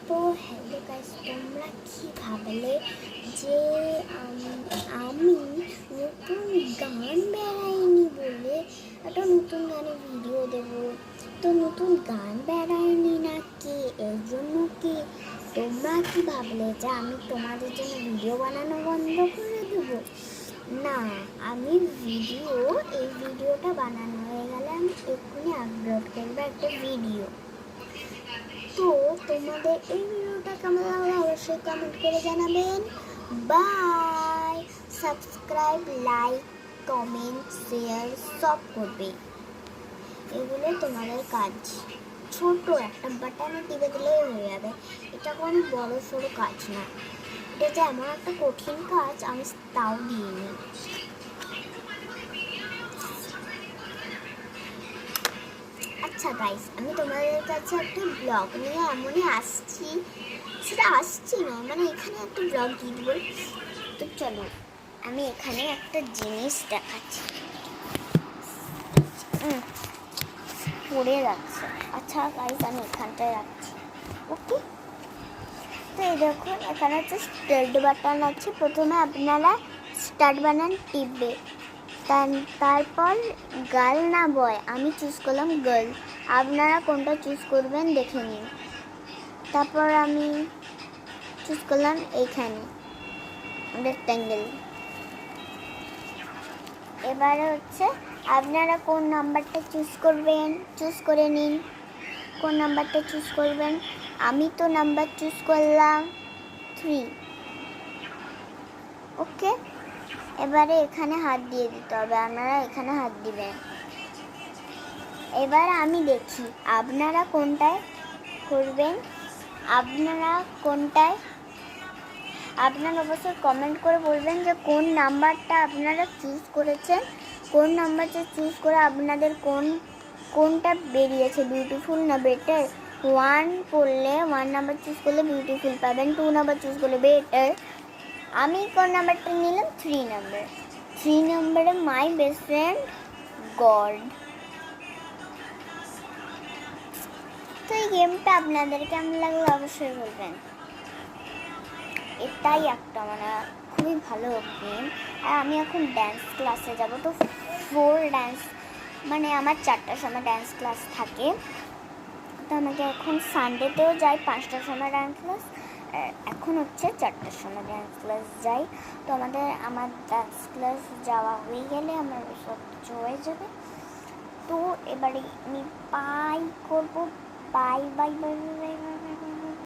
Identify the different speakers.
Speaker 1: তো hello guys, তোমরা কি ভাবলে যে আমি নতুন গান বেড়াইনি বলে একটা নতুন গানের ভিডিও দেব? তো নতুন গান বেড়াইনি নাকি এর জন্য কি তোমরা কি ভাবলে যে আমি তোমাদের জন্য ভিডিও বানানো বন্ধ করে দেব? না, আমি এই ভিডিওটা বানানো হয়ে গেলে আমি এক্ষুনি আপলোড করবো একটা ভিডিও। তো তোমাদের এই ভিডিওটা কেমন লাগলো অবশ্যই কমেন্ট করে জানাবেন। Bye. Subscribe, like, comment, share সব করবে। এগুলো তোমাদের কাজ। ছোট একটা বাটনে টিপে দিলেই হয়ে যাবে। এটা কোনো বড় সড়ো কাজ না। এটা যে এমন একটা কঠিন কাজ আমি তাও দিইনি। আচ্ছা গাইস, আমি তোমাদের কাছে একটা ব্লগ নিয়ে এমনই আসছি, সেটা আসছি না মানে এখানে একটা ব্লগ দিয়ে দেবো। তো চলো আমি এখানে একটা জিনিস দেখাচ্ছি। পড়ে যাচ্ছে। আচ্ছা গাইস, আমি এখানটায় রাখছি। ওকে, তো এই দেখুন এখানে হচ্ছে স্টার্ট বাটন আছে। প্রথমে আপনারা স্টার্ট বাটন টিপবে, তারপর গার্ল না বয়, আমি চুজ করলাম গার্ল। আপনারা কোনটা চুজ করবেন দেখে নিন। তারপর আমি চুজ করলাম এইখানে রেক্ট্যাঙ্গেল। এবারে হচ্ছে আপনারা কোন নাম্বারটা চুজ করবেন চুজ করে নিন। কোন নাম্বারটা চুজ করবেন? আমি তো নাম্বার চুজ করলাম 3। ওকে, এবারে এখানে হাত দিয়ে দিতে হবে, আপনারা এখানে হাত দিবেন। এবার আমি দেখি আপনারা কোনটায় করবেন। আপনারা অবশ্যই কমেন্ট করে বলবেন যে কোন নাম্বারটা আপনারা চুজ করেছেন। কোন নাম্বারটা চুজ করে আপনাদের কোনটা বেরিয়েছে, বিউটিফুল না বেটার। 1 নাম্বার চুজ করলে বিউটিফুল পাবেন, 2 নাম্বার চুজ করলে বেটার। আমি কোন নাম্বারটা নিলাম? 3 নাম্বারে মাই বেস্ট ফ্রেন্ড গড। তো এই গেমটা আপনাদের কেমন লাগলো অবশ্যই বলবেন। এটাই একটা মানে খুবই ভালো গেম। আর আমি এখন ড্যান্স ক্লাসে যাব। তো 4 ড্যান্স মানে আমার 4টার সময় ড্যান্স ক্লাস থাকে। তো আমাকে এখন সানডেতেও যাই 5টার সময় ড্যান্স ক্লাস, এখন হচ্ছে 4টার সময় ড্যান্স ক্লাস যাই। তো আমার ড্যান্স ক্লাস যাওয়া হয়ে গেলে আমার সব কিছু হয়ে যাবে। তো এবারে আমি বাই করবো। Bye bye bye bye bye bye.